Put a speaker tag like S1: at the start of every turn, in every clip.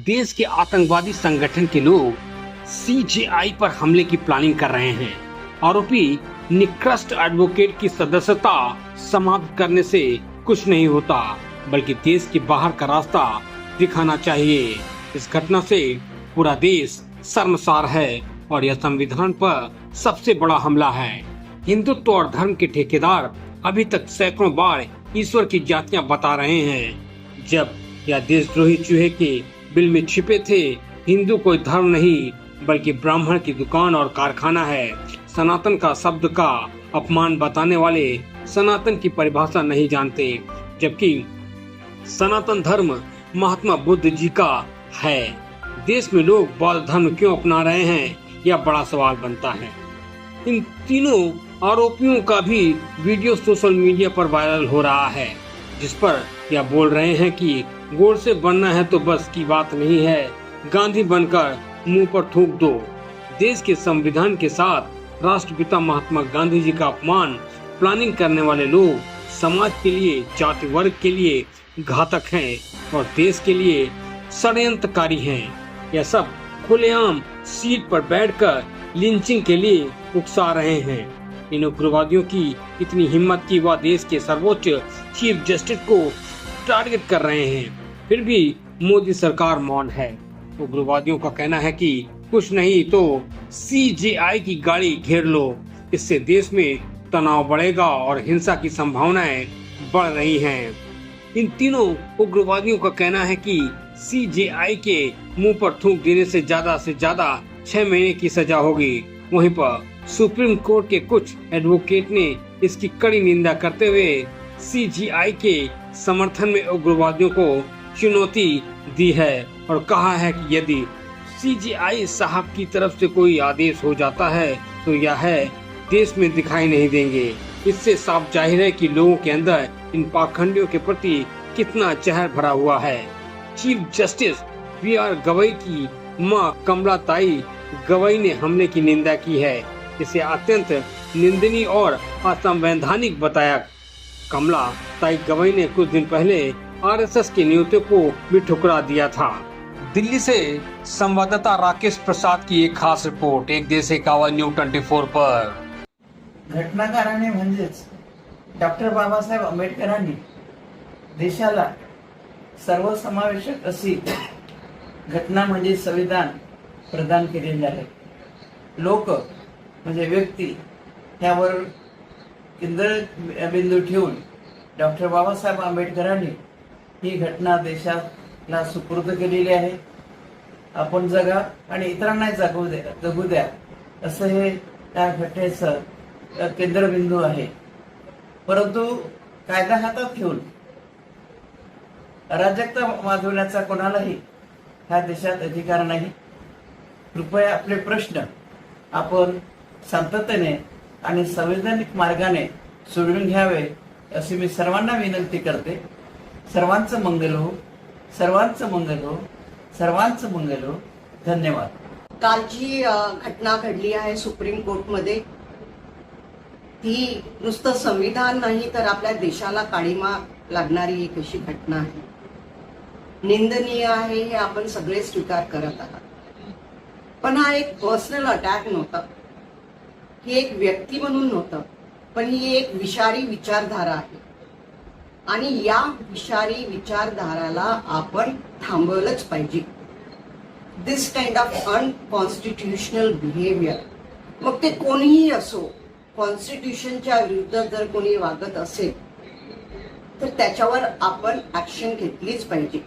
S1: देश के आतंकवादी संगठन के लोग सीजेआई पर हमले की प्लानिंग कर रहे हैं। आरोपी निकृष्ट एडवोकेट की सदस्यता समाप्त करने से कुछ नहीं होता, बल्कि देश के बाहर का रास्ता दिखाना चाहिए। इस घटना से पूरा देश शर्मसार है और यह संविधान पर सबसे बड़ा हमला है। हिंदुत्व और धर्म के ठेकेदार अभी तक सैकड़ों बार ईश्वर की जातियां बता रहे हैं। जब यह देशद्रोही चूहे के बिल में छिपे थे, हिंदू कोई धर्म नहीं बल्कि ब्राह्मण की दुकान और कारखाना है। सनातन का शब्द का अपमान बताने वाले सनातन की परिभाषा नहीं जानते, जबकि सनातन धर्म महात्मा बुद्ध जी का है। देश में लोग बौद्ध धर्म क्यों अपना रहे हैं, यह बड़ा सवाल बनता है। इन तीनों आरोपियों का भी वीडियो सोशल मीडिया पर वायरल हो रहा है, जिस पर यह बोल रहे हैं कि गोड़ से बनना है तो बस की बात नहीं है, गांधी बनकर मुंह पर थूक दो। देश के संविधान के साथ राष्ट्रपिता महात्मा गांधी जी का अपमान प्लानिंग करने वाले लोग समाज के लिए, जाति वर्ग के लिए घातक हैं और देश के लिए षड्यंत्रकारी हैं। यह सब खुलेआम सीट पर बैठकर लिंचिंग के लिए उकसा रहे हैं। इन उग्रवादियों की इतनी हिम्मत कि वह देश के सर्वोच्च चीफ जस्टिस को टारगेट कर रहे हैं, फिर भी मोदी सरकार मौन है। उग्रवादियों का कहना है कि कुछ नहीं तो सीजेआई की गाड़ी घेर लो, इससे देश में तनाव बढ़ेगा और हिंसा की संभावनाएं बढ़ रही हैं। इन तीनों उग्रवादियों का कहना है कि सीजेआई के मुंह पर थूक देने से ज्यादा 6 महीने की सजा होगी। वहीं पर सुप्रीम कोर्ट के कुछ एडवोकेट ने इसकी कड़ी निंदा करते हुए सीजेआई के समर्थन में उग्रवादियों को चुनौती दी है और कहा है कि यदि सीजेआई साहब की तरफ से कोई आदेश हो जाता है तो यह देश में दिखाई नहीं देंगे। इससे साफ जाहिर है कि लोगों के अंदर इन पाखंडियों के प्रति कितना जहर भरा हुआ है। चीफ जस्टिस BR गवई की मां कमला ताई गवई ने हमले की निंदा की है। इसे अत्यंत निंदनीय और असंवैधानिक बताया। कमला ताई गवई ने कुछ दिन पहले RSS के नियुक्ति को भी ठुकरा दिया था। दिल्ली से संवाददाता राकेश प्रसाद की एक खास रिपोर्ट, एक देश एक आवाज न्यूज 24 पर।
S2: घटनाकाराने म्हणजेच डॉक्टर बाबासाहेब आंबेडकरांनी देशाला सर्वसमावेशक अशी घटना म्हणजे संविधान प्रदान केलेले आहे। लोक म्हणजे व्यक्ती त्यावर केंद्रबिंदू ठेवून डॉक्टर बाबासाहेब आंबेडकरांनी ही घटना देशाला सुपूर्द केलेली आहे। आपण जगा आणि इतरांना जगू द्या असं हे त्या घटनेचं केंद्रबिंदू आहे। परंतु कायदा हातात घेऊन अराजकता माजवण्याचा कोणालाही ह्या देशात अधिकार नाही। कृपया आपले प्रश्न आपण शांततेने आणि संवैधानिक मार्गाने सोडवून घ्यावे अशी मी सर्वांना विनंती करते। सर्वांचं मंगल हो, सर्वांचं मंगल हो, सर्वांचं मंगल हो। धन्यवाद।
S3: काल जी घटना घडली आहे सुप्रीम कोर्टमध्ये, ती नुसतं संविधान नाही तर आपल्या देशाला काळीमा लागणारी एक अशी घटना आहे। निंदनीय आहे हे आपण सगळे स्वीकार करत आहात, पण हा एक पर्सनल अटॅक नव्हता, ही एक व्यक्ती म्हणून नव्हतं, पण ही एक विषारी विचारधारा आहे आणि या विषारी विचारधाराला आपण थांबवलंच पाहिजे। This kind of unconstitutional behaviour, मग ते कोणीही असो, कॉन्स्टिट्यूशनच्या विरुद्ध जर कोणी वागत असेल तर त्याच्यावर आपण ऍक्शन घेतलीच पाहिजे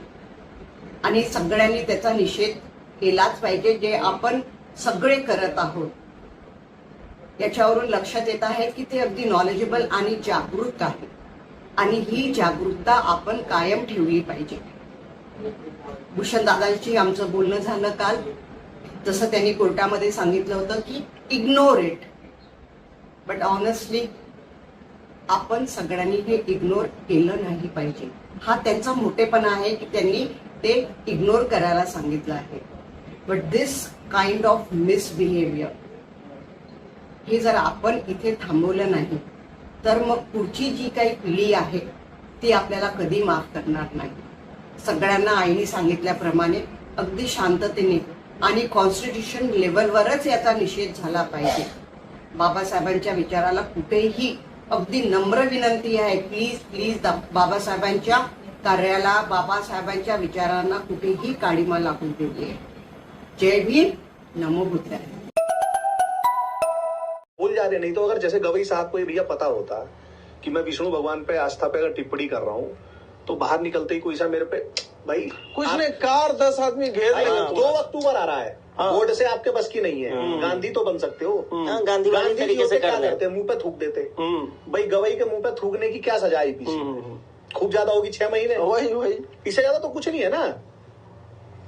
S3: आणि सगळ्यांनी त्याचा निषेध केलाच पाहिजे। जे आपण सगळे करत आहोत याच्यावरून लक्षात येत आहे की ते अगदी नॉलेजेबल आणि जागरूक आहे आणि ही जागरूकता आपण कायम ठेवली पाहिजे। भूषण दादांशी आमचं बोलणं झालं काल, जसं त्यांनी कोर्टामध्ये सांगितलं होतं की इग्नोर इट, बट ऑनेस्टली आपण सगळ्यांनी हे इग्नोर केलं नाही पाहिजे। हा त्यांचा मोठेपणा आहे की त्यांनी ते इग्नोर करायला सांगितलं आहे। But this kind of misbehaviour हे जर आपण इथे थांबवलं नाही तर मग पुढची जी काही पिढी आहे ती आपल्याला कधी माफ करणार नाही। सगळ्यांना आईने सांगितल्याप्रमाणे अगदी शांततेने आणि कॉन्स्टिट्यूशन लेवलवरच याचा निषेध झाला पाहिजे. बाबासाहेबांच्या विचाराला कुठेही अगदी नम्र विनंती आहे, प्लीज प्लीज बाबासाहेबांच्या कार्याला, बाबासाहेबांच्या विचारांना कुठेही काळीमा लागू देऊ नये. जय भीम, नमो बुद्धाय.
S4: भूल जा रहे, नहीं तो अगर जैसे गवई साहब को ये भैया पता होता कि मैं विष्णु भगवान पे आस्था पे अगर टिप्पणी कर रहा हूँ तो बाहर निकलते ही कोई सा मेरे पे भाई
S5: कुछ ने कार 10 आदमी घेर लेंगे.
S4: 2 अक्टूबर आ रहा है, बोर्ड से आपके बस की नहीं है. गांधी तो बन सकते हो.
S5: गांधी वाले तरीके से
S4: क्या करते, मुंह पे थूक देते. भाई गवई के मुंह पे थूकने की क्या सजा आई पीछे? खूब ज्यादा होगी 6 महीने.
S5: वही
S4: इससे ज्यादा तो कुछ नहीं है ना.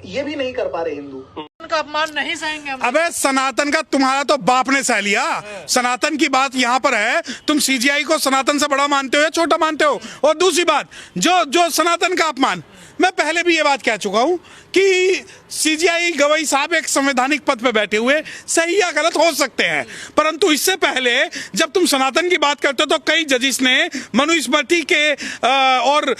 S4: ये भी नहीं कर पा रहे हिंदू.
S6: का अपमान नहीं सहेंगे हम.
S7: अबे सनातन का तुम्हारा तो बाप ने सह लिया. सनातन की बात यहाँ पर है, तुम सीजीआई को सनातन से बड़ा मानते हो या छोटा मानते हो? और दूसरी बात, जो सनातन का अपमान, मैं पहले भी ये बात कह चुका हूं कि सीजीआई गवई साहब एक संवैधानिक पद पे बैठे हुए सही या गलत हो सकते हैं, परंतु इससे पहले जब तुम सनातन की बात करते हो तो कई जजिस ने मनुस्मृति के और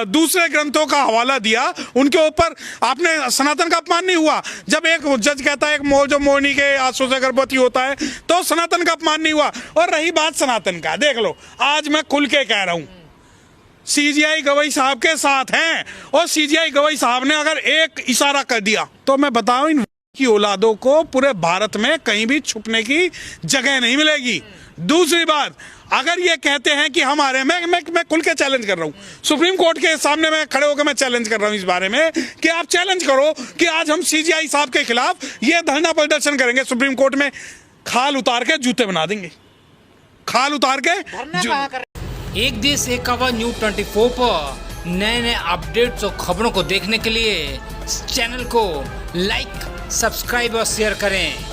S7: दूसरे ग्रंथों का हवाला दिया, उनके ऊपर आपने सनातन का अपमान नहीं हुआ. जब एक जज कहता है जो मोरनी के आंसू से गर्भवती होता है तो सनातन का अपमान नहीं हुआ. और रही बात सनातन का, देख लो आज मैं खुल के कह रहा हूं, सीजीआई गवई साहब के साथ हैं. और सीजीआई गवई साहब ने अगर एक इशारा कर दिया तो मैं बताऊं, इन की औलादों को पूरे भारत में कहीं भी छुपने की जगह नहीं मिलेगी. दूसरी बात, अगर ये कहते हैं कि हमारे मैं खुल के चैलेंज कर रहा हूं, सुप्रीम कोर्ट के सामने मैं खड़े होकर मैं चैलेंज कर रहा हूं इस बारे में कि आप चैलेंज करो कि आज हम सीजीआई साहब के खिलाफ ये धरना प्रदर्शन करेंगे सुप्रीम कोर्ट में. खाल उतार के जूते बना देंगे, खाल उतार के.
S6: एक देश एक आवाज न्यूज़ 24 पर नए अपडेट्स और खबरों को देखने के लिए इस चैनल को लाइक, सब्सक्राइब और शेयर करें.